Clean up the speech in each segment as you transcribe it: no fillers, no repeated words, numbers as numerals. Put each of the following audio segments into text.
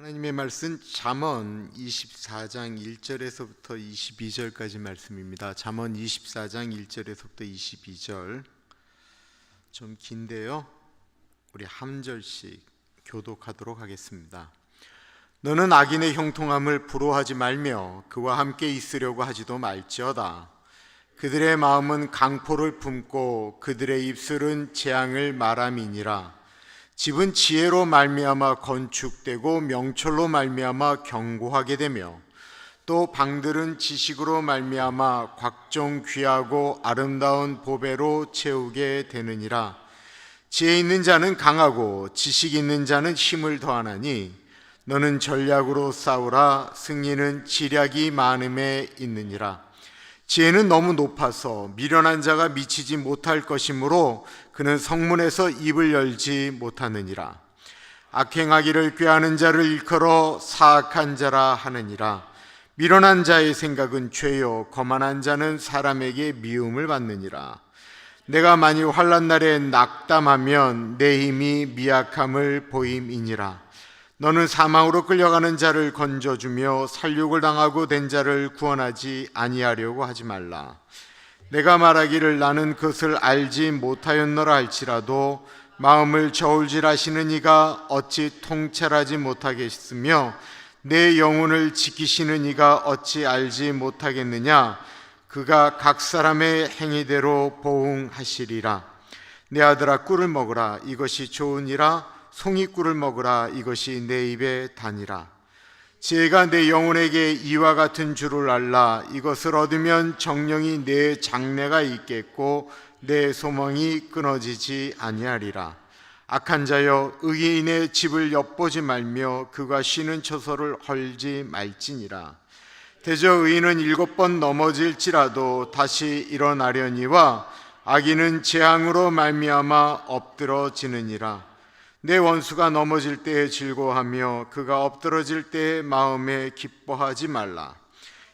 하나님의 말씀 잠언 24장 1절에서부터 22절까지 말씀입니다. 잠언 24장 1절에서부터 22절 좀 긴데요, 우리 한 절씩 교독하도록 하겠습니다. 너는 악인의 형통함을 부러워하지 말며 그와 함께 있으려고 하지도 말지어다. 그들의 마음은 강포를 품고 그들의 입술은 재앙을 말함이니라. 집은 지혜로 말미암아 건축되고 명철로 말미암아 견고하게 되며 또 방들은 지식으로 말미암아 각종 귀하고 아름다운 보배로 채우게 되느니라. 지혜 있는 자는 강하고 지식 있는 자는 힘을 더하나니 너는 전략으로 싸우라. 승리는 지략이 많음에 있느니라. 지혜는 너무 높아서 미련한 자가 미치지 못할 것이므로 그는 성문에서 입을 열지 못하느니라. 악행하기를 꾀하는 자를 일컬어 사악한 자라 하느니라. 미련한 자의 생각은 죄요 거만한 자는 사람에게 미움을 받느니라. 내가 만일 환난 날에 낙담하면 내 힘이 미약함을 보임이니라. 너는 사망으로 끌려가는 자를 건져주며 살육을 당하고 된 자를 구원하지 아니하려고 하지 말라. 내가 말하기를 나는 그것을 알지 못하였노라 할지라도 마음을 저울질하시는 이가 어찌 통찰하지 못하겠으며 내 영혼을 지키시는 이가 어찌 알지 못하겠느냐. 그가 각 사람의 행위대로 보응하시리라. 내 아들아 꿀을 먹으라. 이것이 좋으니라. 송이꿀을 먹으라. 이것이 내 입에 다니라. 지혜가 내 영혼에게 이와 같은 줄을 알라. 이것을 얻으면 정령이 내 장래가 있겠고 내 소망이 끊어지지 아니하리라. 악한 자여 의인의 집을 엿보지 말며 그가 쉬는 처소를 헐지 말지니라. 대저 의인은 7번 넘어질지라도 다시 일어나려니와 악인은 재앙으로 말미암아 엎드러지느니라. 내 원수가 넘어질 때에 즐거워하며 그가 엎드러질 때에 마음에 기뻐하지 말라.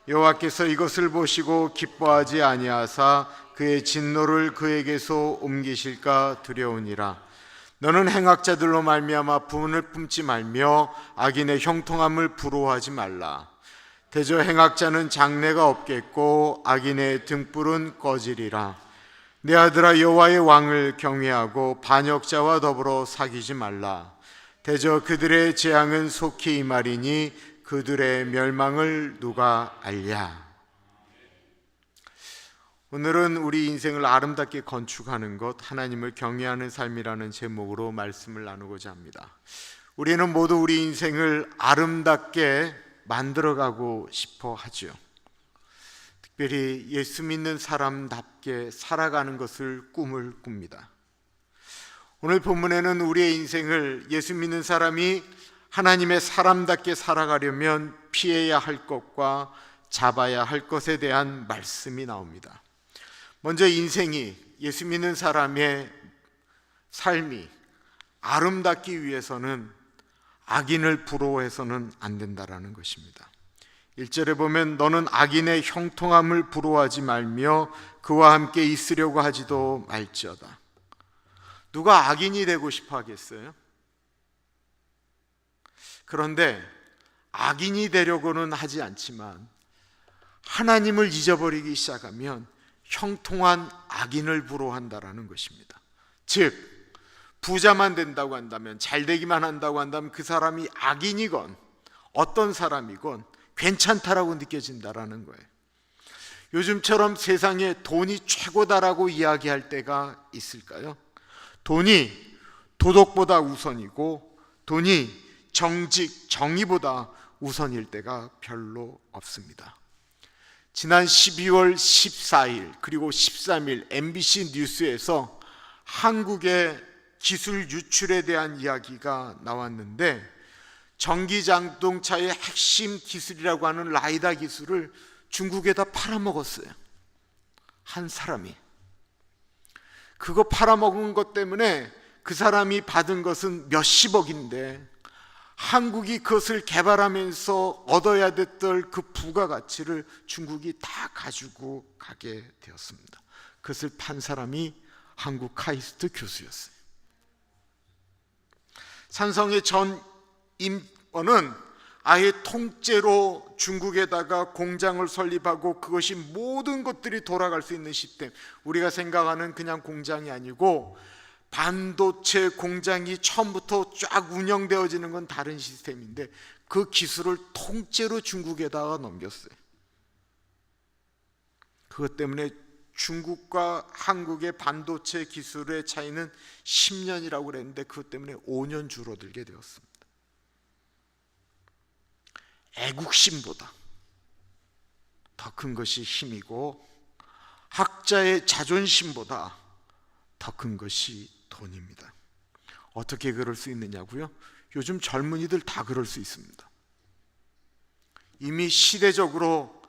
여호와께서 이것을 보시고 기뻐하지 아니하사 그의 진노를 그에게서 옮기실까 두려우니라. 너는 행악자들로 말미암아 분을 품지 말며 악인의 형통함을 부러워하지 말라. 대저 행악자는 장래가 없겠고 악인의 등불은 꺼지리라. 내 아들아 여호와의 왕을 경외하고 반역자와 더불어 사귀지 말라. 대저 그들의 재앙은 속히 임하리니 그들의 멸망을 누가 알랴. 오늘은 우리 인생을 아름답게 건축하는 것, 하나님을 경외하는 삶이라는 제목으로 말씀을 나누고자 합니다. 우리는 모두 우리 인생을 아름답게 만들어가고 싶어 하죠. 특별히 예수 믿는 사람답게 살아가는 것을 꿈을 꿉니다. 오늘 본문에는 우리의 인생을 예수 믿는 사람이 하나님의 사람답게 살아가려면 피해야 할 것과 잡아야 할 것에 대한 말씀이 나옵니다. 먼저 인생이, 예수 믿는 사람의 삶이 아름답기 위해서는 악인을 부러워해서는 안 된다라는 것입니다. 1절에 보면 너는 악인의 형통함을 부러워하지 말며 그와 함께 있으려고 하지도 말지어다. 누가 악인이 되고 싶어 하겠어요? 그런데 악인이 되려고는 하지 않지만 하나님을 잊어버리기 시작하면 형통한 악인을 부러워한다라는 것입니다. 즉 부자만 된다고 한다면, 잘 되기만 한다고 한다면 그 사람이 악인이건 어떤 사람이건 괜찮다라고 느껴진다라는 거예요. 요즘처럼 세상에 돈이 최고다라고 이야기할 때가 있을까요? 돈이 도덕보다 우선이고 돈이 정직, 정의보다 우선일 때가 별로 없습니다. 지난 12월 14일 그리고 13일 MBC 뉴스에서 한국의 기술 유출에 대한 이야기가 나왔는데 전기자동차의 핵심 기술이라고 하는 라이다 기술을 중국에다 팔아먹었어요. 한 사람이. 그거 팔아먹은 것 때문에 그 사람이 받은 것은 몇십억인데 한국이 그것을 개발하면서 얻어야 됐던 그 부가가치를 중국이 다 가지고 가게 되었습니다. 그것을 판 사람이 한국 카이스트 교수였어요. 산성의 전 어는 아예 통째로 중국에다가 공장을 설립하고 그것이 모든 것들이 돌아갈 수 있는 시스템, 우리가 생각하는 그냥 공장이 아니고 반도체 공장이 처음부터 쫙 운영되어지는 건 다른 시스템인데 그 기술을 통째로 중국에다가 넘겼어요. 그것 때문에 중국과 한국의 반도체 기술의 차이는 10년이라고 그랬는데 그것 때문에 5년 줄어들게 되었습니다. 애국심보다 더 큰 것이 힘이고 학자의 자존심보다 더 큰 것이 돈입니다. 어떻게 그럴 수 있느냐고요? 요즘 젊은이들 다 그럴 수 있습니다. 이미 시대적으로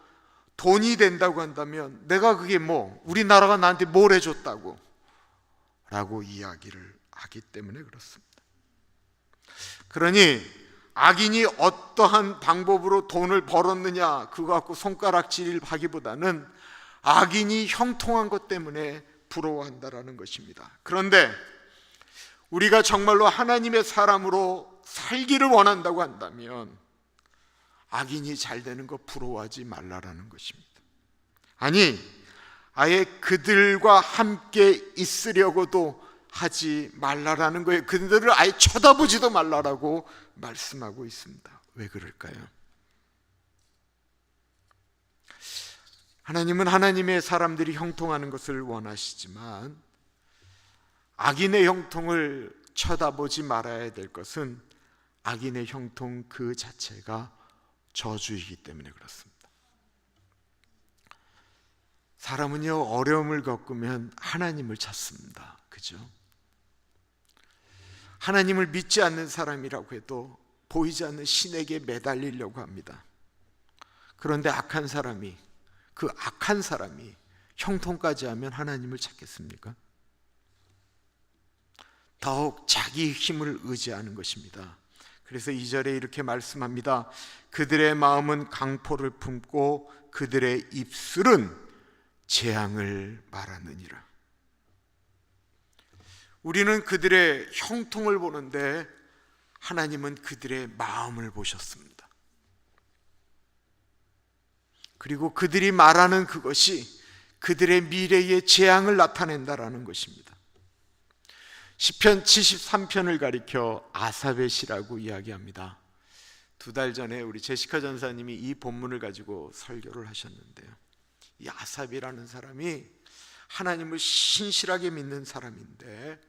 돈이 된다고 한다면 내가 그게 뭐 우리나라가 나한테 뭘 해줬다고 라고 이야기를 하기 때문에 그렇습니다. 그러니 악인이 어떠한 방법으로 돈을 벌었느냐 그거 갖고 손가락질 하기보다는 악인이 형통한 것 때문에 부러워한다라는 것입니다. 그런데 우리가 정말로 하나님의 사람으로 살기를 원한다고 한다면 악인이 잘 되는 거 부러워하지 말라라는 것입니다. 아니, 아예 그들과 함께 있으려고도 하지 말라라는 거예요. 그들을 아예 쳐다보지도 말라라고 말씀하고 있습니다. 왜 그럴까요? 하나님은 하나님의 사람들이 형통하는 것을 원하시지만 악인의 형통을 쳐다보지 말아야 될 것은 악인의 형통 그 자체가 저주이기 때문에 그렇습니다. 사람은요, 어려움을 겪으면 하나님을 찾습니다. 그죠? 하나님을 믿지 않는 사람이라고 해도 보이지 않는 신에게 매달리려고 합니다. 그런데 그 악한 사람이 형통까지 하면 하나님을 찾겠습니까? 더욱 자기 힘을 의지하는 것입니다. 그래서 2절에 이렇게 말씀합니다. 그들의 마음은 강포를 품고 그들의 입술은 재앙을 말하느니라. 우리는 그들의 형통을 보는데 하나님은 그들의 마음을 보셨습니다. 그리고 그들이 말하는 그것이 그들의 미래의 재앙을 나타낸다라는 것입니다. 시편 73편을 가리켜 아삽의 시라고 이야기합니다. 2달 전에 우리 제시카 전사님이 이 본문을 가지고 설교를 하셨는데요, 이 아삽이라는 사람이 하나님을 신실하게 믿는 사람인데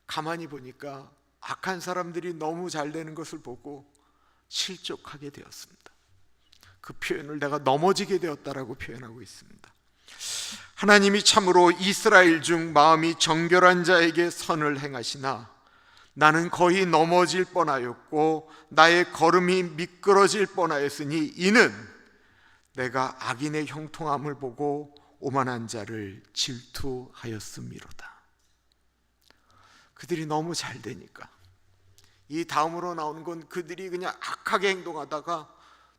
가만히 보니까 악한 사람들이 너무 잘 되는 것을 보고 실족하게 되었습니다. 그 표현을 내가 넘어지게 되었다라고 표현하고 있습니다. 하나님이 참으로 이스라엘 중 마음이 정결한 자에게 선을 행하시나 나는 거의 넘어질 뻔하였고 나의 걸음이 미끄러질 뻔하였으니 이는 내가 악인의 형통함을 보고 오만한 자를 질투하였음이로다. 그들이 너무 잘 되니까. 이 다음으로 나오는 건 그들이 그냥 악하게 행동하다가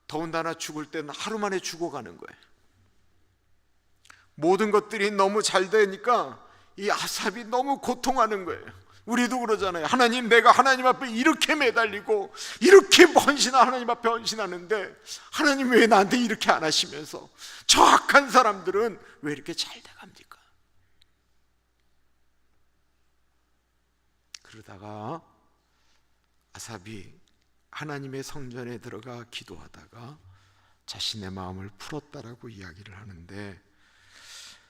더군다나 죽을 때는 하루 만에 죽어가는 거예요. 모든 것들이 너무 잘 되니까 이 아삽이 너무 고통하는 거예요. 우리도 그러잖아요. 하나님, 내가 하나님 앞에 이렇게 매달리고 이렇게 하나님 앞에 헌신하는데 하나님 왜 나한테 이렇게 안 하시면서 저 악한 사람들은 왜 이렇게 잘 돼갑니까? 그러다가 아삽이 하나님의 성전에 들어가 기도하다가 자신의 마음을 풀었다라고 이야기를 하는데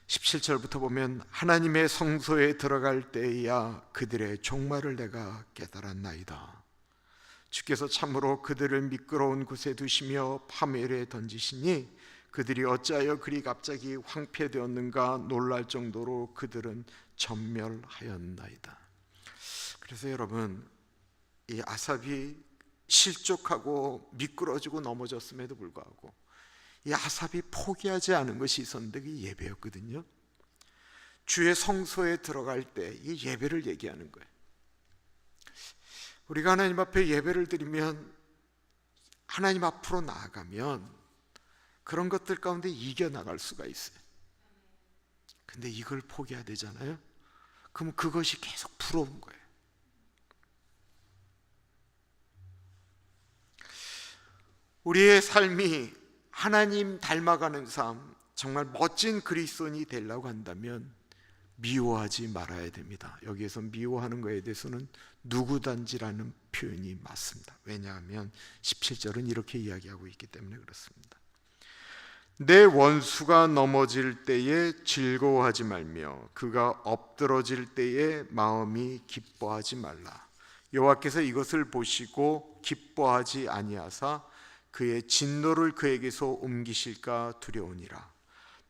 17절부터 보면 하나님의 성소에 들어갈 때에야 그들의 종말을 내가 깨달았나이다. 주께서 참으로 그들을 미끄러운 곳에 두시며 파멸에 던지시니 그들이 어찌하여 그리 갑자기 황폐되었는가 놀랄 정도로 그들은 전멸하였나이다. 그래서 여러분, 이 아삽이 실족하고 미끄러지고 넘어졌음에도 불구하고 이 아삽이 포기하지 않은 것이 있었는데 그게 예배였거든요. 주의 성소에 들어갈 때 이 예배를 얘기하는 거예요. 우리가 하나님 앞에 예배를 드리면 하나님 앞으로 나아가면 그런 것들 가운데 이겨나갈 수가 있어요. 근데 이걸 포기해야 되잖아요. 그럼 그것이 계속 부러운 거예요. 우리의 삶이 하나님 닮아가는 삶, 정말 멋진 그리스도인이 되려고 한다면 미워하지 말아야 됩니다. 여기에서 미워하는 것에 대해서는 누구단지라는 표현이 맞습니다. 왜냐하면 17절은 이렇게 이야기하고 있기 때문에 그렇습니다. 내 원수가 넘어질 때에 즐거워하지 말며 그가 엎드러질 때에 마음이 기뻐하지 말라. 여호와께서 이것을 보시고 기뻐하지 아니하사 그의 진노를 그에게서 옮기실까 두려우니라.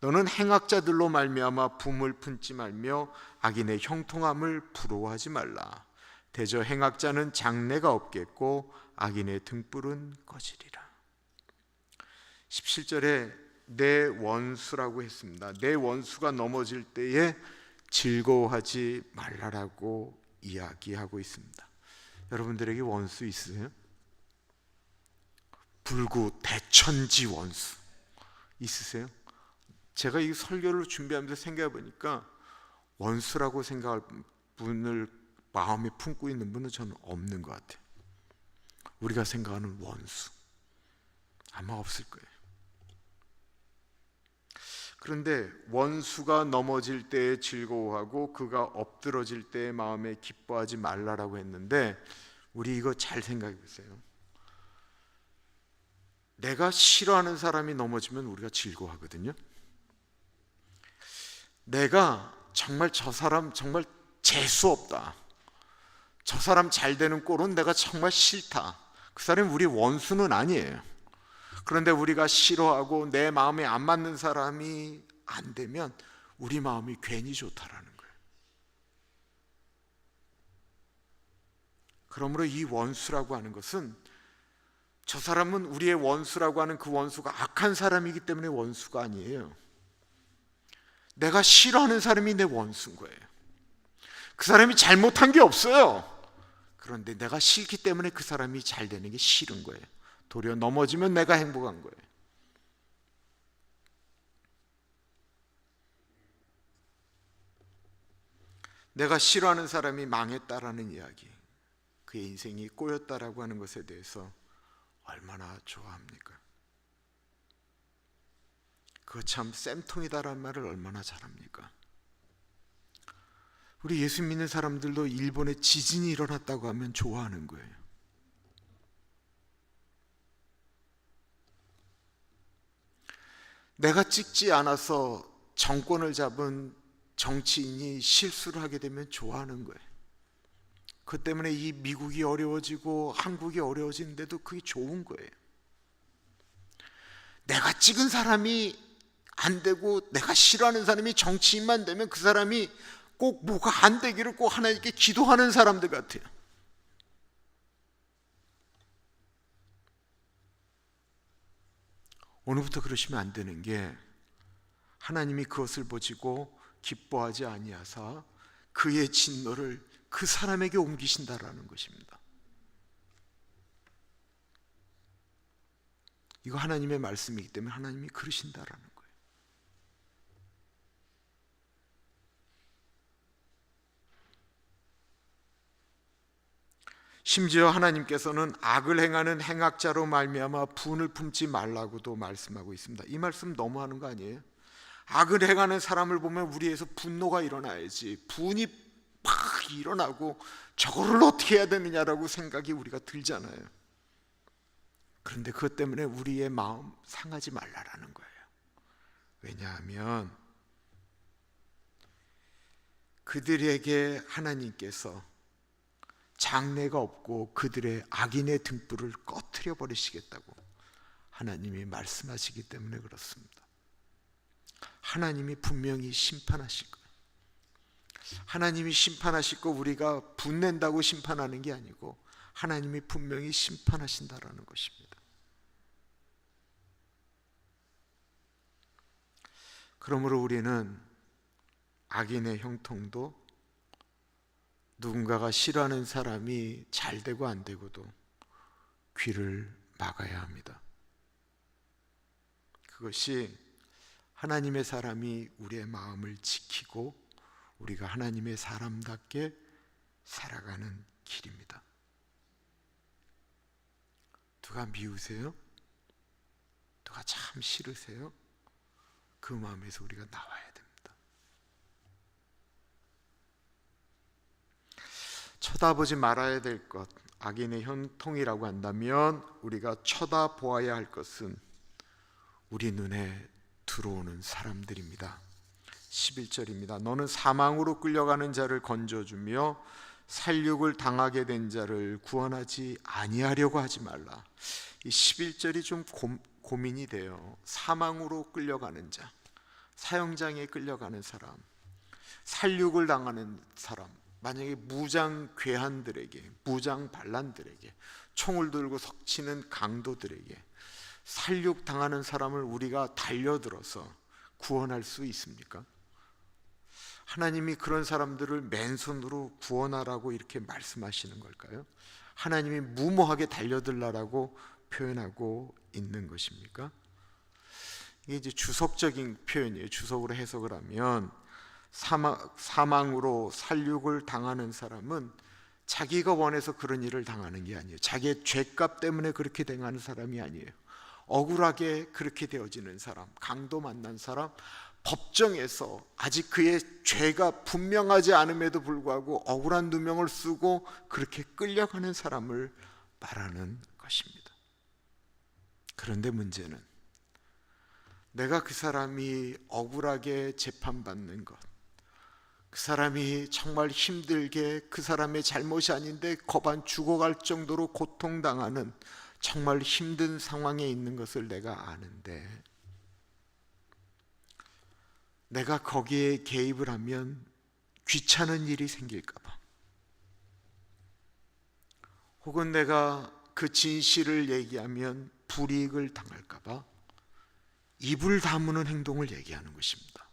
너는 행악자들로 말미암아 분을 품지 말며 악인의 형통함을 부러워하지 말라. 대저 행악자는 장래가 없겠고 악인의 등불은 꺼지리라. 17절에 내 원수라고 했습니다. 내 원수가 넘어질 때에 즐거워하지 말라라고 이야기하고 있습니다. 여러분들에게 원수 있으세요? 불구 대천지 원수 있으세요? 제가 이 설교를 준비하면서 생각해 보니까 원수라고 생각할 분을 마음에 품고 있는 분은 저는 없는 것 같아요. 우리가 생각하는 원수 아마 없을 거예요. 그런데 원수가 넘어질 때에 즐거워하고 그가 엎드러질 때에 마음에 기뻐하지 말라라고 했는데 우리 이거 잘 생각해 보세요. 내가 싫어하는 사람이 넘어지면 우리가 즐거워하거든요. 내가 정말 저 사람 정말 재수없다, 저 사람 잘 되는 꼴은 내가 정말 싫다, 그 사람이 우리 원수는 아니에요. 그런데 우리가 싫어하고 내 마음에 안 맞는 사람이 안 되면 우리 마음이 괜히 좋다라는 거예요. 그러므로 이 원수라고 하는 것은 저 사람은 우리의 원수라고 하는 그 원수가 악한 사람이기 때문에 원수가 아니에요. 내가 싫어하는 사람이 내 원수인 거예요. 그 사람이 잘못한 게 없어요. 그런데 내가 싫기 때문에 그 사람이 잘 되는 게 싫은 거예요. 도리어 넘어지면 내가 행복한 거예요. 내가 싫어하는 사람이 망했다라는 이야기, 그의 인생이 꼬였다라고 하는 것에 대해서 얼마나 좋아합니까? 그거 참 쌤통이다라는 말을 얼마나 잘합니까? 우리 예수 믿는 사람들도 일본에 지진이 일어났다고 하면 좋아하는 거예요. 내가 찍지 않아서 정권을 잡은 정치인이 실수를 하게 되면 좋아하는 거예요. 그 때문에 이 미국이 어려워지고 한국이 어려워지는데도 그게 좋은 거예요. 내가 찍은 사람이 안 되고 내가 싫어하는 사람이 정치인만 되면 그 사람이 꼭 뭐가 안 되기를 꼭 하나님께 기도하는 사람들 같아요. 오늘부터 그러시면 안 되는 게 하나님이 그것을 보시고 기뻐하지 아니하사 그의 진노를 그 사람에게 옮기신다라는 것입니다. 이거 하나님의 말씀이기 때문에 하나님이 그러신다라는 거예요. 심지어 하나님께서는 악을 행하는 행악자로 말미암아 분을 품지 말라고도 말씀하고 있습니다. 이 말씀 너무하는 거 아니에요? 악을 행하는 사람을 보면 우리에서 분노가 일어나야지, 분이 팍 일어나고 저거를 어떻게 해야 되느냐라고 생각이 우리가 들잖아요. 그런데 그것 때문에 우리의 마음 상하지 말라라는 거예요. 왜냐하면 그들에게 하나님께서 장래가 없고 그들의 악인의 등불을 꺼트려 버리시겠다고 하나님이 말씀하시기 때문에 그렇습니다. 하나님이 분명히 심판하실 거예요. 하나님이 심판하실 거 우리가 분낸다고 심판하는 게 아니고 하나님이 분명히 심판하신다라는 것입니다. 그러므로 우리는 악인의 형통도 누군가가 싫어하는 사람이 잘 되고 안 되고도 귀를 막아야 합니다. 그것이 하나님의 사람이 우리의 마음을 지키고 우리가 하나님의 사람답게 살아가는 길입니다. 누가 미우세요? 기도가 참 싫으세요? 그 마음에서 우리가 나와야 됩니다. 쳐다보지 말아야 될 것, 악인의 형통이라고 한다면 우리가 쳐다보아야 할 것은 우리 눈에 들어오는 사람들입니다. 11절입니다. 너는 사망으로 끌려가는 자를 건져주며 살육을 당하게 된 자를 구원하지 아니하려고 하지 말라. 이 11절이 좀 고민이 돼요. 사망으로 끌려가는 자, 사형장에 끌려가는 사람, 살육을 당하는 사람, 만약에 무장 괴한들에게, 무장 반란들에게, 총을 들고 석치는 강도들에게 살육 당하는 사람을 우리가 달려들어서 구원할 수 있습니까? 하나님이 그런 사람들을 맨손으로 구원하라고 이렇게 말씀하시는 걸까요? 하나님이 무모하게 달려들라라고 표현하고 있는 것입니까? 이게 이제 주석적인 표현이에요. 주석으로 해석을 하면 사망으로 살육을 당하는 사람은 자기가 원해서 그런 일을 당하는 게 아니에요. 자기의 죄값 때문에 그렇게 당하는 사람이 아니에요. 억울하게 그렇게 되어지는 사람, 강도 만난 사람, 법정에서 아직 그의 죄가 분명하지 않음에도 불구하고 억울한 누명을 쓰고 그렇게 끌려가는 사람을 말하는 것입니다. 그런데 문제는 내가 그 사람이 억울하게 재판받는 것, 그 사람이 정말 힘들게 그 사람의 잘못이 아닌데 거반 죽어갈 정도로 고통당하는 정말 힘든 상황에 있는 것을 내가 아는데 내가 거기에 개입을 하면 귀찮은 일이 생길까 봐, 혹은 내가 그 진실을 얘기하면 불이익을 당할까 봐 입을 다무는 행동을 얘기하는 것입니다.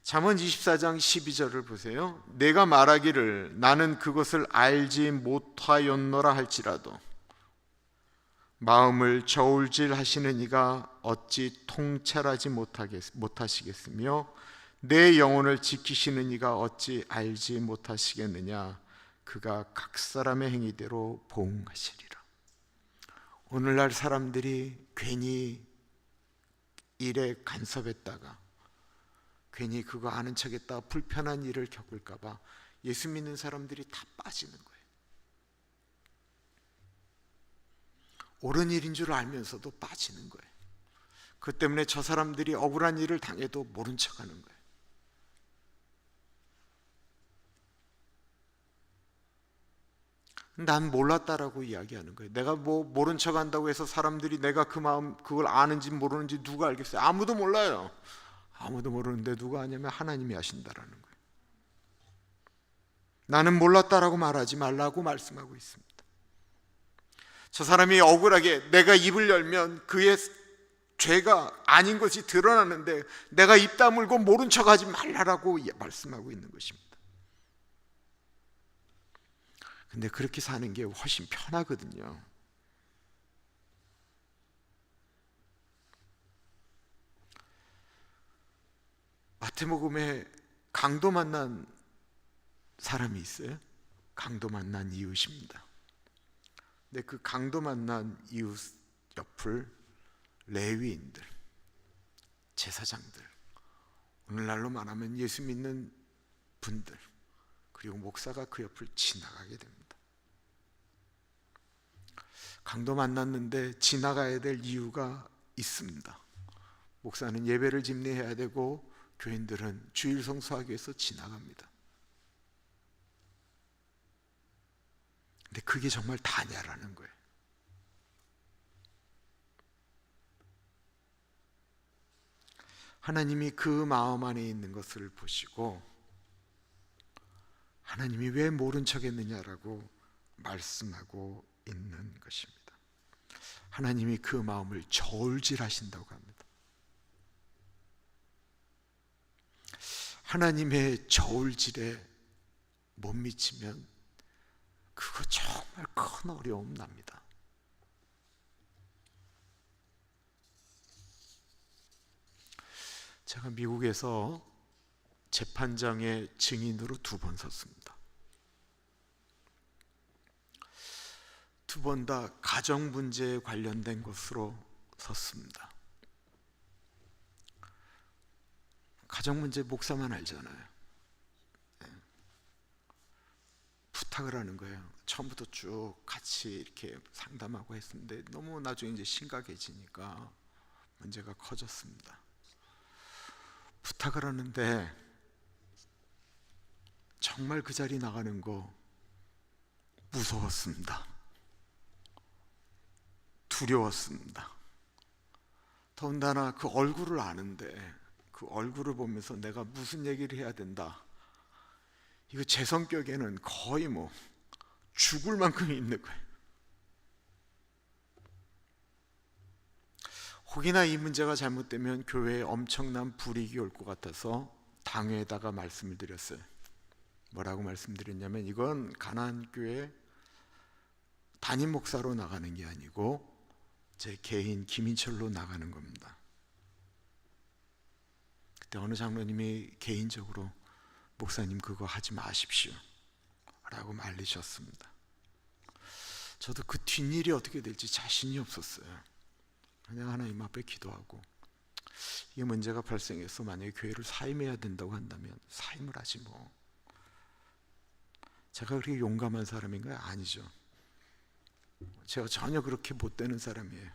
잠언 24장 12절을 보세요. 내가 말하기를 나는 그것을 알지 못하였노라 할지라도 마음을 저울질 하시는 이가 어찌 통찰하지 못하시겠으며 내 영혼을 지키시는 이가 어찌 알지 못하시겠느냐. 그가 각 사람의 행위대로 보응하시리라. 오늘날 사람들이 괜히 일에 간섭했다가 괜히 그거 아는 척했다가 불편한 일을 겪을까 봐 예수 믿는 사람들이 다 빠지는 거예요. 옳은 일인 줄 알면서도 빠지는 거예요. 그 때문에 저 사람들이 억울한 일을 당해도 모른 척하는 거예요. 난 몰랐다라고 이야기하는 거예요. 내가 뭐 모른 척한다고 해서 사람들이 내가 그 마음 그걸 아는지 모르는지 누가 알겠어요? 아무도 몰라요. 아무도 모르는데 누가 아냐면 하나님이 아신다라는 거예요. 나는 몰랐다라고 말하지 말라고 말씀하고 있습니다. 저 사람이 억울하게 내가 입을 열면 그의 죄가 아닌 것이 드러나는데 내가 입 다물고 모른 척하지 말라라고 말씀하고 있는 것입니다. 근데 그렇게 사는 게 훨씬 편하거든요. 마태복음에 강도 만난 사람이 있어요. 강도 만난 이웃입니다. 근데 그 강도 만난 이웃 옆을 레위인들, 제사장들, 오늘날로 말하면 예수 믿는 분들, 그리고 목사가 그 옆을 지나가게 됩니다. 강도 만났는데 지나가야 될 이유가 있습니다. 목사는 예배를 집례해야 되고 교인들은 주일 성수하기 위해서 지나갑니다. 근데 그게 정말 다냐라는 거예요. 하나님이 그 마음 안에 있는 것을 보시고 하나님이 왜 모른 척했느냐라고 말씀하고 있는 것입니다. 하나님이 그 마음을 저울질하신다고 합니다. 하나님의 저울질에 못 미치면 그거 정말 큰 어려움 납니다. 제가 미국에서 재판장의 증인으로 2번 섰습니다. 두 번 다 가정 문제에 관련된 것으로 섰습니다. 가정 문제 목사만 알잖아요. 부탁을 하는 거예요. 처음부터 쭉 같이 이렇게 상담하고 했는데 너무 나중에 이제 심각해지니까 문제가 커졌습니다. 부탁을 하는데 정말 그 자리 나가는 거 무서웠습니다. 두려웠습니다. 더군다나 그 얼굴을 아는데 그 얼굴을 보면서 내가 무슨 얘기를 해야 된다, 이거 제 성격에는 거의 뭐 죽을 만큼 있는 거예요. 혹이나 이 문제가 잘못되면 교회에 엄청난 불이익이 올 것 같아서 당회에다가 말씀을 드렸어요. 뭐라고 말씀드렸냐면, 이건 가나안교회 담임 목사로 나가는 게 아니고 제 개인 김인철로 나가는 겁니다. 그때 어느 장로님이 개인적으로 목사님 그거 하지 마십시오 라고 말리셨습니다. 저도 그 뒷일이 어떻게 될지 자신이 없었어요. 그냥 하나님 앞에 기도하고, 이 문제가 발생해서 만약에 교회를 사임해야 된다고 한다면 사임을 하지 뭐. 제가 그렇게 용감한 사람인가요? 아니죠. 제가 전혀 그렇게 못 되는 사람이에요.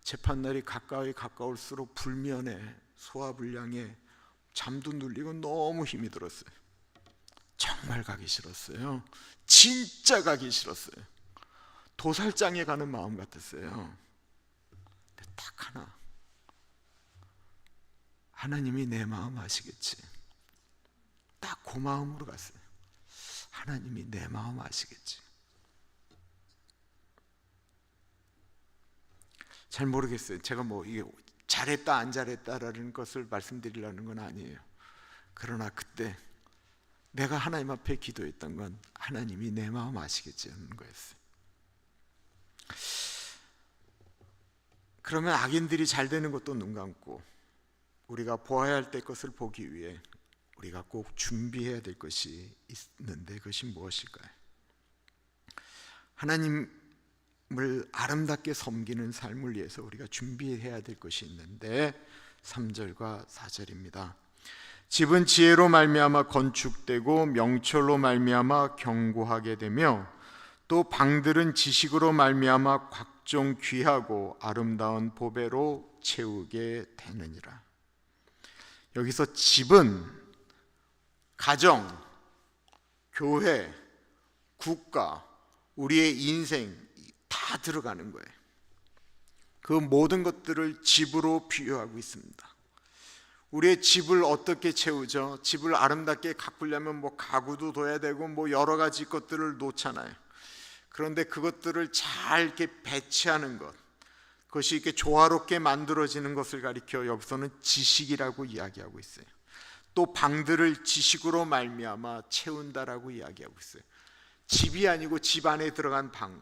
재판날이 가까울수록 불면에 소화불량에 잠도 눌리고 너무 힘이 들었어요. 정말 가기 싫었어요. 진짜 가기 싫었어요. 도살장에 가는 마음 같았어요. 근데 딱 하나, 하나님이 내 마음 아시겠지. 딱 그 마음으로 갔어요. 하나님이 내 마음 아시겠지. 잘 모르겠어요. 제가 뭐 이게 잘했다 안 잘했다라는 것을 말씀드리려는 건 아니에요. 그러나 그때 내가 하나님 앞에 기도했던 건 하나님이 내 마음 아시겠지 하는 거였어요. 그러면 악인들이 잘 되는 것도 눈 감고 우리가 보아야 할 때 것을 보기 위해 우리가 꼭 준비해야 될 것이 있는데, 그것이 무엇일까요? 하나님을 아름답게 섬기는 삶을 위해서 우리가 준비해야 될 것이 있는데 3절과 4절입니다. 집은 지혜로 말미암아 건축되고 명철로 말미암아 견고하게 되며 또 방들은 지식으로 말미암아 각종 귀하고 아름다운 보배로 채우게 되느니라. 여기서 집은 가정, 교회, 국가, 우리의 인생 다 들어가는 거예요. 그 모든 것들을 집으로 비유하고 있습니다. 우리의 집을 어떻게 채우죠? 집을 아름답게 가꾸려면 뭐 가구도 둬야 되고 뭐 여러 가지 것들을 놓잖아요. 그런데 그것들을 잘 이렇게 배치하는 것, 그것이 이렇게 조화롭게 만들어지는 것을 가리켜 여기서는 지식이라고 이야기하고 있어요. 또 방들을 지식으로 말미암아 채운다라고 이야기하고 있어요. 집이 아니고 집 안에 들어간 방,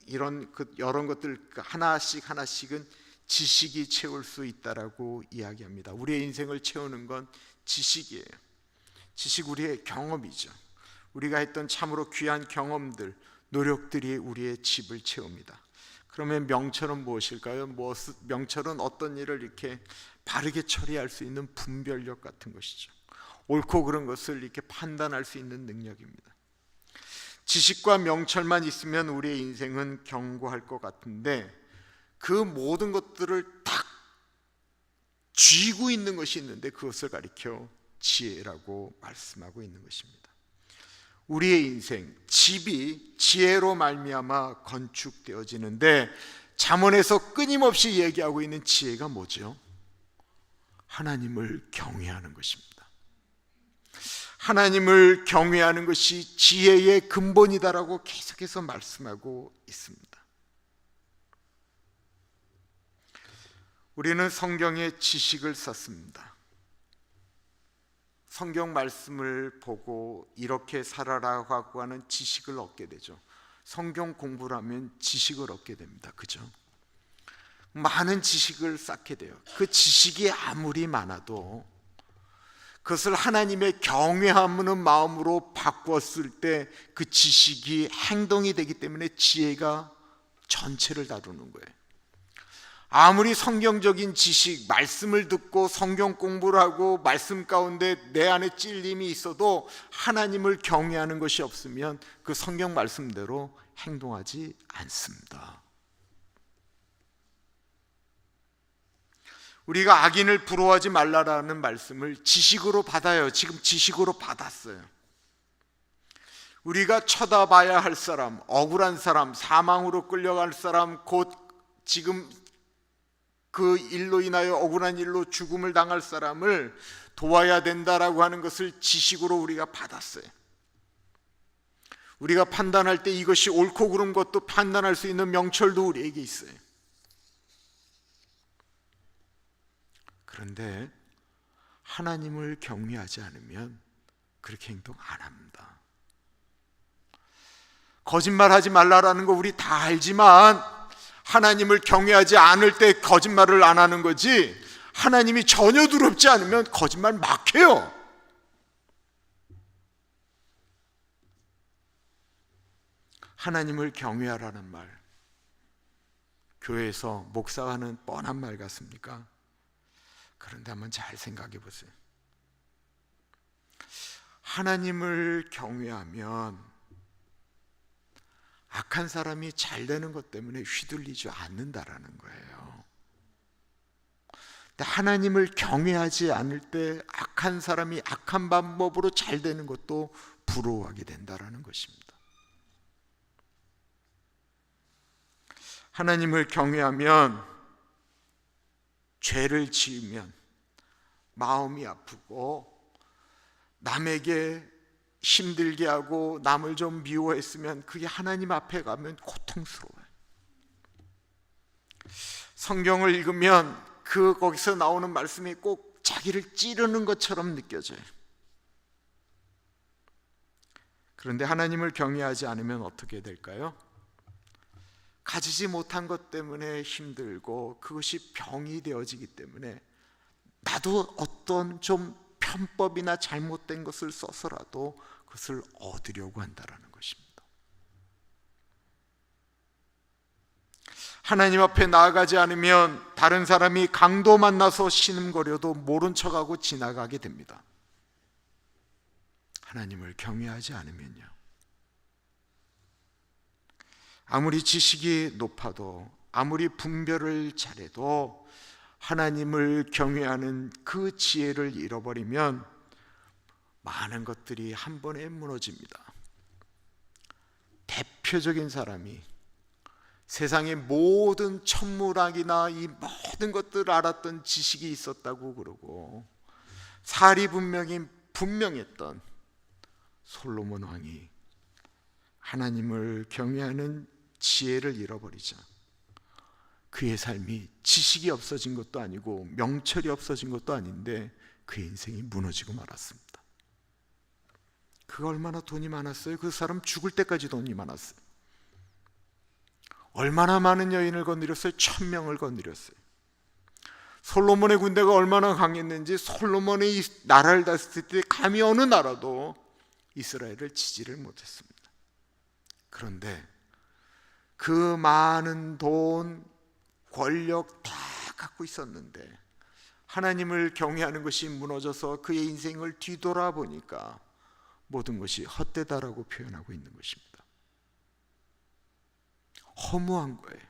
이런 것들 하나씩은 지식이 채울 수 있다라고 이야기합니다. 우리의 인생을 채우는 건 지식이에요. 지식, 우리의 경험이죠. 우리가 했던 참으로 귀한 경험들, 노력들이 우리의 집을 채웁니다. 그러면 명철은 무엇일까요? 명철은 어떤 일을 이렇게 바르게 처리할 수 있는 분별력 같은 것이죠. 옳고 그른 것을 이렇게 판단할 수 있는 능력입니다. 지식과 명철만 있으면 우리의 인생은 견고할 것 같은데, 그 모든 것들을 딱 쥐고 있는 것이 있는데 그것을 가리켜 지혜라고 말씀하고 있는 것입니다. 우리의 인생, 집이 지혜로 말미암아 건축되어지는데, 잠언에서 끊임없이 얘기하고 있는 지혜가 뭐죠? 하나님을 경외하는 것입니다. 하나님을 경외하는 것이 지혜의 근본이다라고 계속해서 말씀하고 있습니다. 우리는 성경의 지식을 썼습니다. 성경 말씀을 보고 이렇게 살아라고 하는 지식을 얻게 되죠. 성경 공부를 하면 지식을 얻게 됩니다. 그죠? 많은 지식을 쌓게 돼요. 그 지식이 아무리 많아도 그것을 하나님의 경외하는 마음으로 바꾸었을 때 그 지식이 행동이 되기 때문에 지혜가 전체를 다루는 거예요. 아무리 성경적인 지식, 말씀을 듣고 성경 공부를 하고 말씀 가운데 내 안에 찔림이 있어도 하나님을 경외하는 것이 없으면 그 성경 말씀대로 행동하지 않습니다. 우리가 악인을 부러워하지 말라라는 말씀을 지식으로 받아요. 지금 지식으로 받았어요. 우리가 쳐다봐야 할 사람, 억울한 사람, 사망으로 끌려갈 사람, 곧 지금 그 일로 인하여 억울한 일로 죽음을 당할 사람을 도와야 된다라고 하는 것을 지식으로 우리가 받았어요. 우리가 판단할 때 이것이 옳고 그른 것도 판단할 수 있는 명철도 우리에게 있어요. 그런데 하나님을 경외하지 않으면 그렇게 행동 안 합니다. 거짓말하지 말라라는 거 우리 다 알지만 하나님을 경외하지 않을 때 거짓말을 안 하는 거지, 하나님이 전혀 두렵지 않으면 거짓말 막 해요. 하나님을 경외하라는 말, 교회에서 목사가 하는 뻔한 말 같습니까? 그런데 한번 잘 생각해 보세요. 하나님을 경외하면 악한 사람이 잘 되는 것 때문에 휘둘리지 않는다라는 거예요. 근데 하나님을 경외하지 않을 때 악한 사람이 악한 방법으로 잘 되는 것도 부러워하게 된다라는 것입니다. 하나님을 경외하면 죄를 지으면 마음이 아프고 남에게 힘들게 하고 남을 좀 미워했으면 그게 하나님 앞에 가면 고통스러워요. 성경을 읽으면 거기서 나오는 말씀이 꼭 자기를 찌르는 것처럼 느껴져요. 그런데 하나님을 경외하지 않으면 어떻게 될까요? 가지지 못한 것 때문에 힘들고 그것이 병이 되어지기 때문에 나도 어떤 좀 편법이나 잘못된 것을 써서라도 그것을 얻으려고 한다는 것입니다. 하나님 앞에 나아가지 않으면 다른 사람이 강도 만나서 신음거려도 모른 척하고 지나가게 됩니다. 하나님을 경외하지 않으면요, 아무리 지식이 높아도 아무리 분별을 잘해도 하나님을 경외하는 그 지혜를 잃어버리면 많은 것들이 한 번에 무너집니다. 대표적인 사람이 세상의 모든 천문학이나 이 모든 것들을 알았던 지식이 있었다고 그러고 사리분명히 분명했던 솔로몬 왕이 하나님을 경외하는 지혜를 잃어버리자 그의 삶이 지식이 없어진 것도 아니고 명철이 없어진 것도 아닌데 그의 인생이 무너지고 말았습니다. 그가 얼마나 돈이 많았어요? 그 사람 죽을 때까지 돈이 많았어요. 얼마나 많은 여인을 건드렸어요? 1000명을 건드렸어요. 솔로몬의 군대가 얼마나 강했는지 솔로몬의 나라를 다스릴 때 감히 어느 나라도 이스라엘을 치지를 못했습니다. 그런데 그 많은 돈, 권력 다 갖고 있었는데 하나님을 경외하는 것이 무너져서 그의 인생을 뒤돌아보니까 모든 것이 헛되다라고 표현하고 있는 것입니다. 허무한 거예요.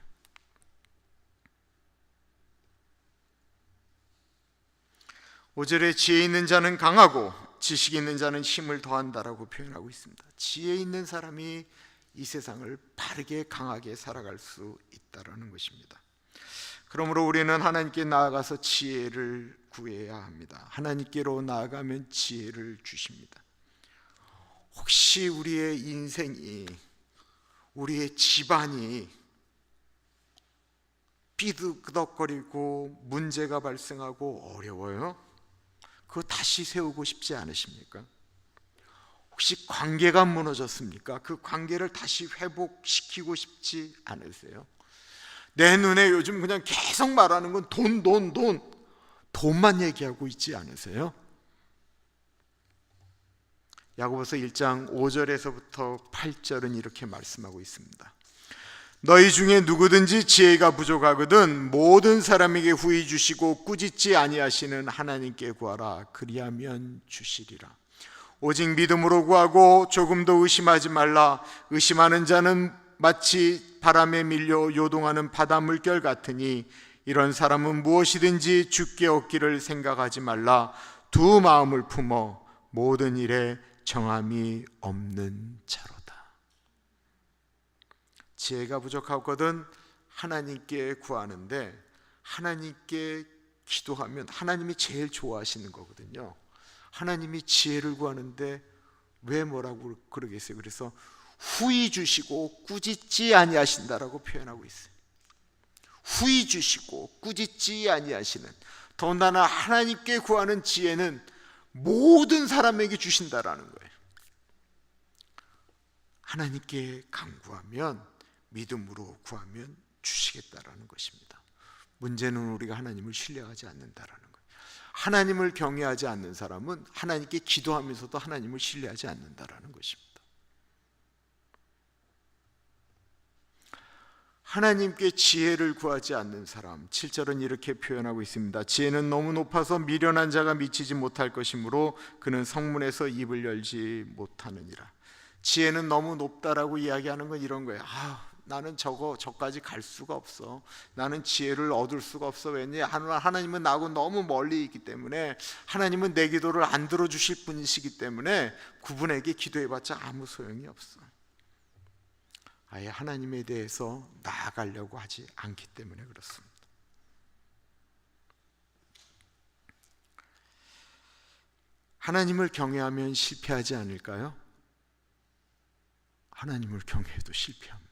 오절에 지혜 있는 자는 강하고 지식 있는 자는 힘을 더한다라고 표현하고 있습니다. 지혜 있는 사람이 이 세상을 바르게 강하게 살아갈 수 있다라는 것입니다. 그러므로 우리는 하나님께 나아가서 지혜를 구해야 합니다. 하나님께로 나아가면 지혜를 주십니다. 혹시 우리의 인생이, 우리의 집안이 삐득덕거리고 문제가 발생하고 어려워요? 그거 다시 세우고 싶지 않으십니까? 혹시 관계가 무너졌습니까? 그 관계를 다시 회복시키고 싶지 않으세요? 내 눈에 요즘 그냥 계속 말하는 건 돈, 돈만 얘기하고 있지 않으세요? 야고보서 1장 5절에서부터 8절은 이렇게 말씀하고 있습니다. 너희 중에 누구든지 지혜가 부족하거든 모든 사람에게 후히 주시고 꾸짖지 아니하시는 하나님께 구하라. 그리하면 주시리라. 오직 믿음으로 구하고 조금도 의심하지 말라. 의심하는 자는 마치 바람에 밀려 요동하는 바다 물결 같으니 이런 사람은 무엇이든지 주께 얻기를 생각하지 말라. 두 마음을 품어 모든 일에 정함이 없는 자로다. 지혜가 부족하거든 하나님께 구하는데, 하나님께 기도하면 하나님이 제일 좋아하시는 거거든요. 하나님이 지혜를 구하는데 왜 뭐라고 그러겠어요? 그래서 후히 주시고 꾸짖지 아니하신다라고 표현하고 있어요. 후히 주시고 꾸짖지 아니하시는, 더군다나 하나님께 구하는 지혜는 모든 사람에게 주신다라는 거예요. 하나님께 간구하면, 믿음으로 구하면 주시겠다라는 것입니다. 문제는 우리가 하나님을 신뢰하지 않는다라는 거예요. 하나님을 경외하지 않는 사람은 하나님께 기도하면서도 하나님을 신뢰하지 않는다라는 것입니다. 하나님께 지혜를 구하지 않는 사람, 7절은 이렇게 표현하고 있습니다. 지혜는 너무 높아서 미련한 자가 미치지 못할 것이므로 그는 성문에서 입을 열지 못하느니라. 지혜는 너무 높다라고 이야기하는 건 이런 거예요. 나는 저까지 갈 수가 없어. 나는 지혜를 얻을 수가 없어. 왜냐? 하나님은 나하고 너무 멀리 있기 때문에, 하나님은 내 기도를 안 들어주실 분이시기 때문에 그분에게 기도해봤자 아무 소용이 없어. 아예 하나님에 대해서 나아가려고 하지 않기 때문에 그렇습니다. 하나님을 경외하면 실패하지 않을까요? 하나님을 경외해도 실패합니다.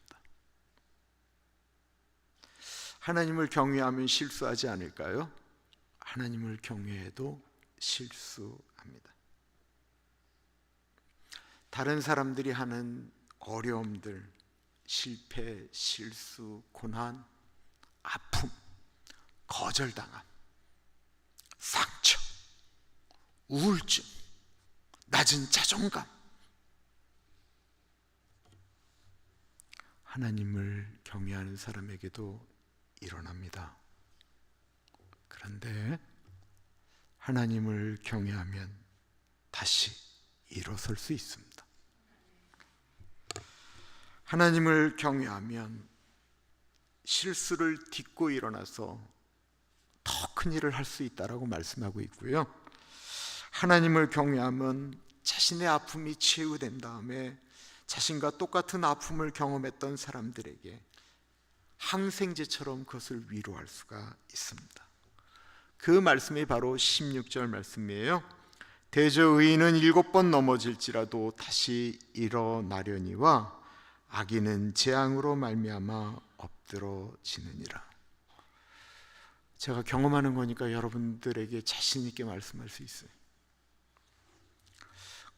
하나님을 경외하면 실수하지 않을까요? 하나님을 경외해도 실수합니다. 다른 사람들이 하는 어려움들, 실패, 실수, 고난, 아픔, 거절당함, 상처, 우울증, 낮은 자존감, 하나님을 경외하는 사람에게도 일어납니다. 그런데 하나님을 경외하면 다시 일어설 수 있습니다. 하나님을 경외하면 실수를 딛고 일어나서 더 큰 일을 할 수 있다라고 말씀하고 있고요. 하나님을 경외하면 자신의 아픔이 치유된 다음에 자신과 똑같은 아픔을 경험했던 사람들에게 항생제처럼 그것을 위로할 수가 있습니다. 그 말씀이 바로 16절 말씀이에요. 대저 의인은 7번 넘어질지라도 다시 일어나려니와 악인은 재앙으로 말미암아 엎드러지느니라. 제가 경험하는 거니까 여러분들에게 자신 있게 말씀할 수 있어요.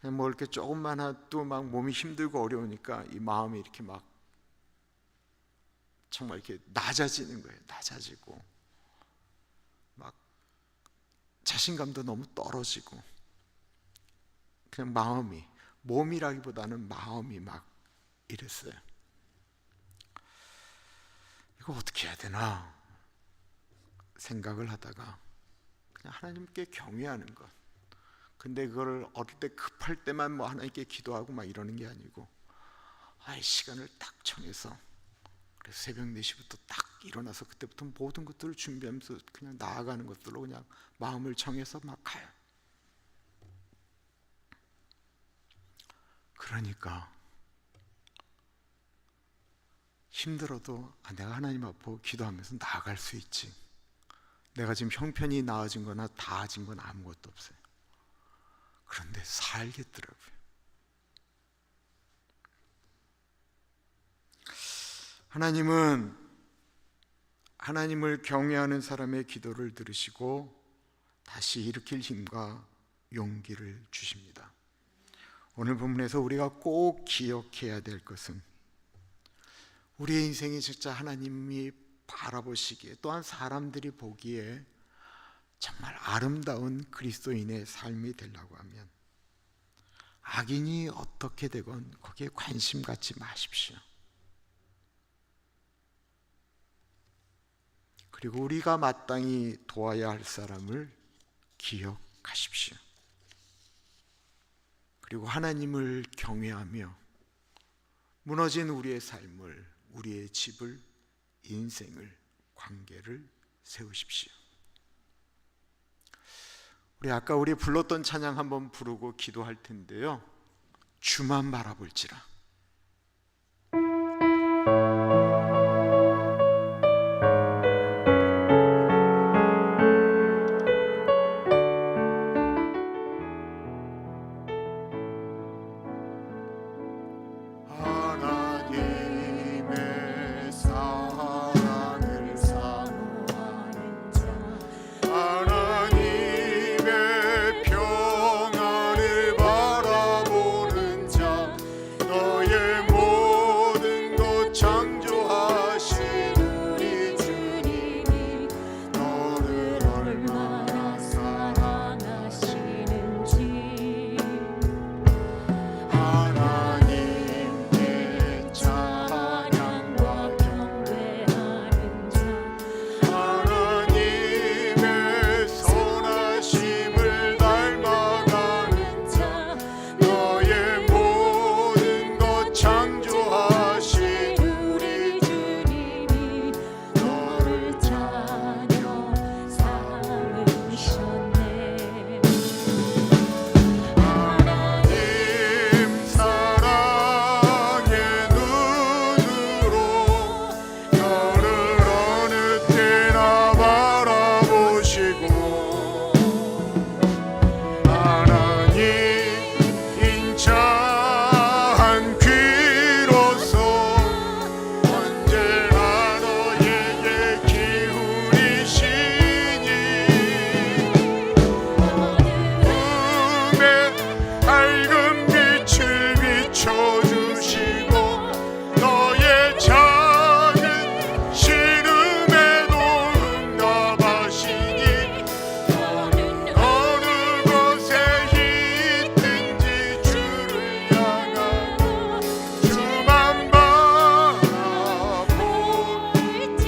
그냥 뭐 이렇게 조금만 해도 막 몸이 힘들고 어려우니까 이 마음이 이렇게 막 정말 이렇게 낮아지는 거예요. 낮아지고 막 자신감도 너무 떨어지고, 그냥 마음이, 몸이라기보다는 마음이 막 이랬어요. 이거 어떻게 해야 되나 생각을 하다가 그냥 하나님께 경외하는 것. 근데 그걸 어릴 때 급할 때만 뭐 하나님께 기도하고 막 이러는 게 아니고, 시간을 딱 정해서, 그래서 새벽 4시부터 딱 일어나서 그때부터 모든 것들을 준비하면서 그냥 나아가는 것들로 그냥 마음을 정해서 막 가요. 그러니까 힘들어도 내가 하나님 앞에 기도하면서 나아갈 수 있지. 내가 지금 형편이 나아진 거나 다아진 건 아무것도 없어요. 그런데 살겠더라고요. 하나님은 하나님을 경외하는 사람의 기도를 들으시고 다시 일으킬 힘과 용기를 주십니다. 오늘 본문에서 우리가 꼭 기억해야 될 것은, 우리의 인생이 진짜 하나님이 바라보시기에, 또한 사람들이 보기에 정말 아름다운 그리스도인의 삶이 되려고 하면 악인이 어떻게 되건 거기에 관심 갖지 마십시오. 그리고 우리가 마땅히 도와야 할 사람을 기억하십시오. 그리고 하나님을 경외하며 무너진 우리의 삶을, 우리의 집을, 인생을, 관계를 세우십시오. 아까 우리 불렀던 찬양 한번 부르고 기도할 텐데요, 주만 바라볼지라.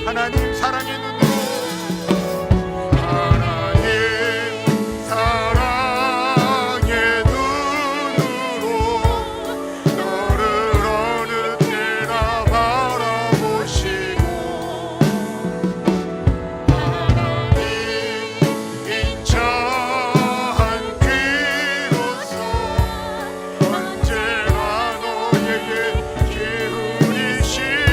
하나님 사랑의 눈으로, 하나님 사랑의 눈으로 너를 어느 때나 바라보시고, 하나님 인자한 귀로서 언제나 너에게 기울이시니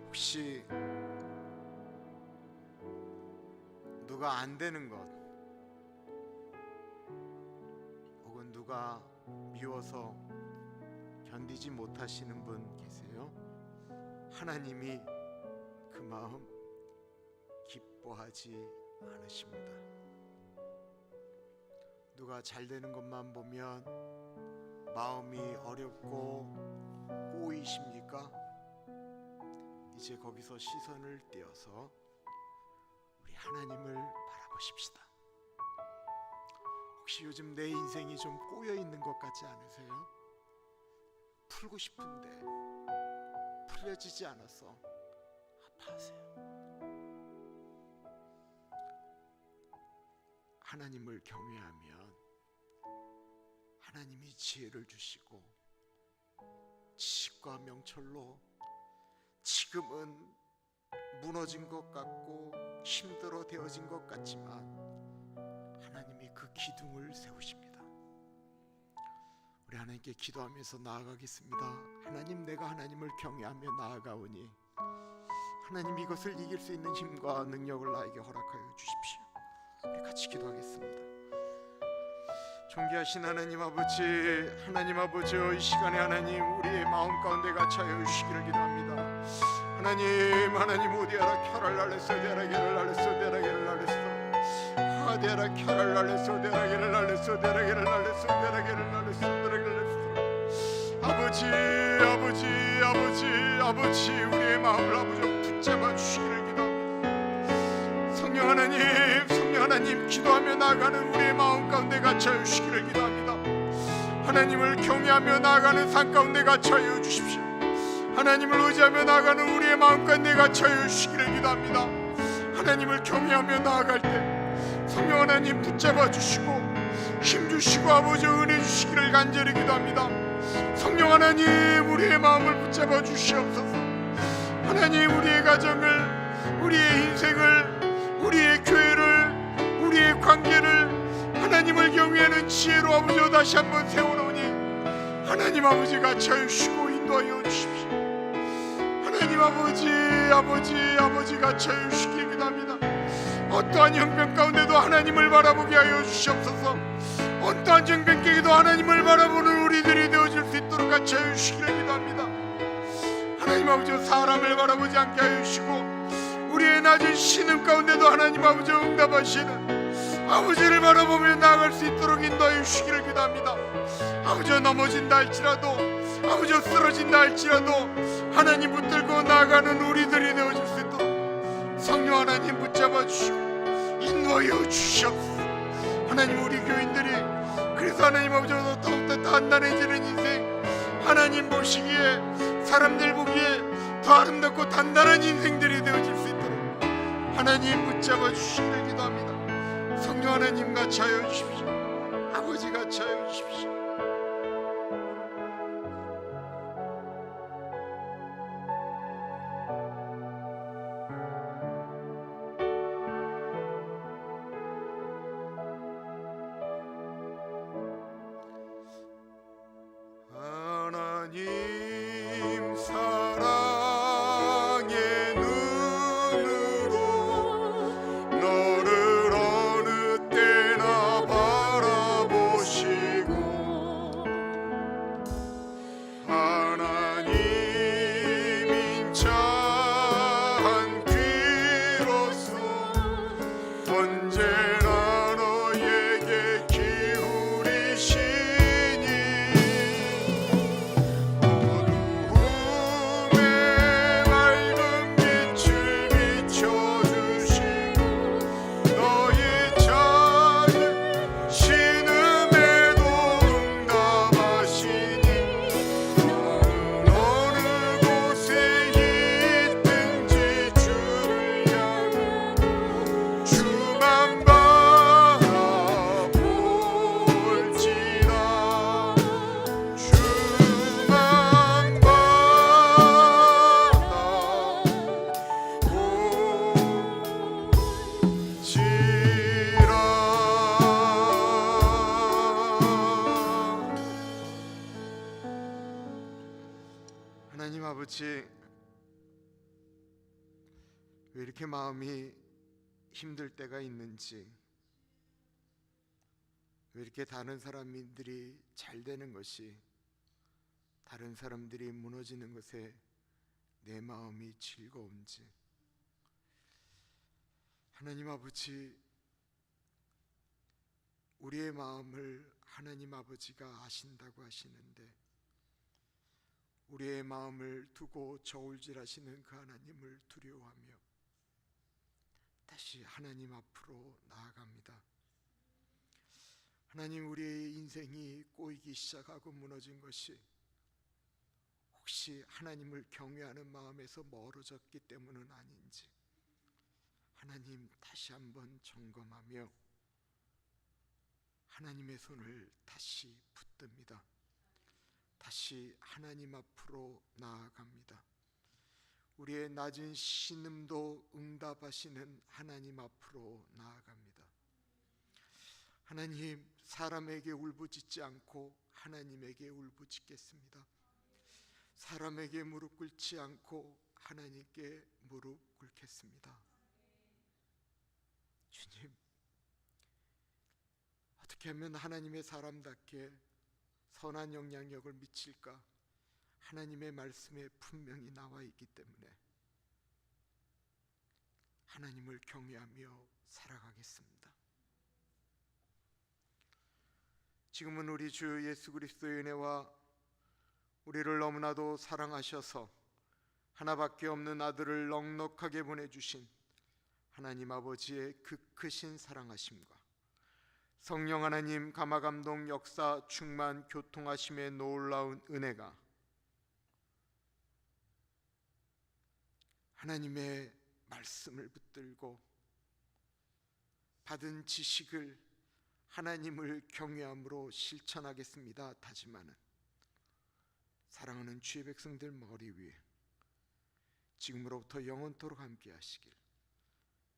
혹시 누가 안 되는 것, 혹은 누가 미워서 견디지 못하시는 분 계세요? 하나님이 그 마음 기뻐하지 않으십니다. 누가 잘 되는 것만 보면 마음이 어렵고 꼬이십니까? 이제 거기서 시선을 떼어서 우리 하나님을 바라보십시다. 혹시 요즘 내 인생이 좀 꼬여 있는 것 같지 않으세요? 풀고 싶은데 풀려지지 않아서 아파하세요. 하나님을 경외하면 하나님이 지혜를 주시고, 지식과 명철로 지금은 무너진 것 같고 힘들어 되어진 것 같지만 하나님이 그 기둥을 세우십니다. 우리 하나님께 기도하면서 나아가겠습니다. 하나님, 내가 하나님을 경외하며 나아가오니 하나님, 이것을 이길 수 있는 힘과 능력을 나에게 허락하여 주십시오. 우리 같이 기도하겠습니다. 존귀하신 하나님 아버지, 하나님 아버지여, 이 시간에 하나님 우리의 마음 가운데 갇혀여 주시기를 기도합니다. 하나님 오디아라 캬랄 날레소 데라 게를 날레소 데라 게를 날레소 하데라 캬랄 날레소 데라 게를 날레소 데라 게를 날레소 데라 게를 날레소 데라 게를 아버지 아버지 아버지 아버지, 우리의 마음을 아버지 붙잡아 주시기를 기도합니다. 성령 하나님 기도하며 나아가는 우리의 마음 가운데 갇혀 주시기를 기도합니다. 하나님을 경외하며 나아가는 삶 가운데 갇혀 주십시오. 하나님을 의지하며 나아가는 우리의 마음 가운데 갇혀 주시기를 기도합니다. 하나님을 경외하며 나아갈 때 성령 하나님 붙잡아 주시고 힘 주시고 아버지 은혜 주시기를 간절히 기도합니다. 성령 하나님, 우리의 마음을 붙잡아 주시옵소서. 하나님, 우리의 가정을, 우리의 인생을, 우리의 교회를, 우리의 관계를 하나님을 경외하는 지혜로 아버지 다시 한번 세워놓으니 하나님 아버지 갇혀 주시고 인도하여 주십시오. 하나님 아버지 갇혀 주시길 기도합니다. 어떠한 형편 가운데도 하나님을 바라보게 하여 주시옵소서. 어떠한 정병에게도 하나님을 바라보는 우리들이 되어줄 수 있도록 같이 하여 주시기를 기도합니다. 하나님 아버지, 사람을 바라보지 않게 하여 주시고 우리의 낮은 신음 가운데도 하나님 아버지 응답하시는 아버지를 바라보며 나아갈 수 있도록 인도하여 주시기를 기도합니다. 아버지, 넘어진다 할지라도, 아버지 쓰러진다 할지라도 하나님 붙들고 나아가는 우리들이 되어줄 수 있도록 성령 하나님 붙잡아 주시고 인도하여 주시옵소서. 하나님, 우리 교인들이 그래서 하나님 아버지 더욱더 단단해지는 인생, 하나님 보시기에 사람들 보기에 더 아름답고 단단한 인생들이 되어질 수 있도록 하나님 붙잡아 주시기를 기도합니다. 성령 하나님 같이 하여 주십시오. 아버지 같이 하여 주십시오. 하나님 사랑의 눈으로 너를 어느 때나 바라보시고 하나님 인자한 귀로서 언제나 너에게 기울이시니 어두움에 맑은 빛을 비춰주시고 너의 작은 신음에도 응답하시니 너는 어느 곳에 있든지 주를 향해 주만 바라볼지라 주만 바라볼지라. 하나님 아버지, 왜 이렇게 마음이 힘들 때가 있는지, 왜 이렇게 다른 사람들이 잘 되는 것이 다른 사람들이 무너지는 것에 내 마음이 즐거운지, 하나님 아버지, 우리의 마음을 하나님 아버지가 아신다고 하시는데 우리의 마음을 두고 저울질하시는 그 하나님을 두려워하며 다시 하나님 앞으로 나아갑니다. 하나님, 우리의 인생이 꼬이기 시작하고 무너진 것이 혹시 하나님을 경외하는 마음에서 멀어졌기 때문은 아닌지 하나님 다시 한번 점검하며 하나님의 손을 다시 붙듭니다. 다시 하나님 앞으로 나아갑니다. 우리의 낮은 신음도 응답하시는 하나님 앞으로 나아갑니다. 하나님, 사람에게 울부짖지 않고 하나님에게 울부짖겠습니다. 사람에게 무릎 꿇지 않고 하나님께 무릎 꿇겠습니다. 주님, 어떻게 하면 하나님의 사람답게 선한 영향력을 미칠까? 하나님의 말씀에 분명히 나와 있기 때문에 하나님을 경외하며 살아가겠습니다. 지금은 우리 주 예수 그리스도의 은혜와 우리를 너무나도 사랑하셔서 하나밖에 없는 아들을 넉넉하게 보내주신 하나님 아버지의 그 크신 사랑하심과 성령 하나님 감화감동 역사 충만 교통하심의 놀라운 은혜가 하나님의 말씀을 붙들고 받은 지식을 하나님을 경외함으로 실천하겠습니다 다짐하는 사랑하는 주의 백성들 머리 위에 지금으로부터 영원토록 함께 하시길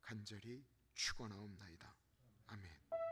간절히 축원하옵나이다. 아멘.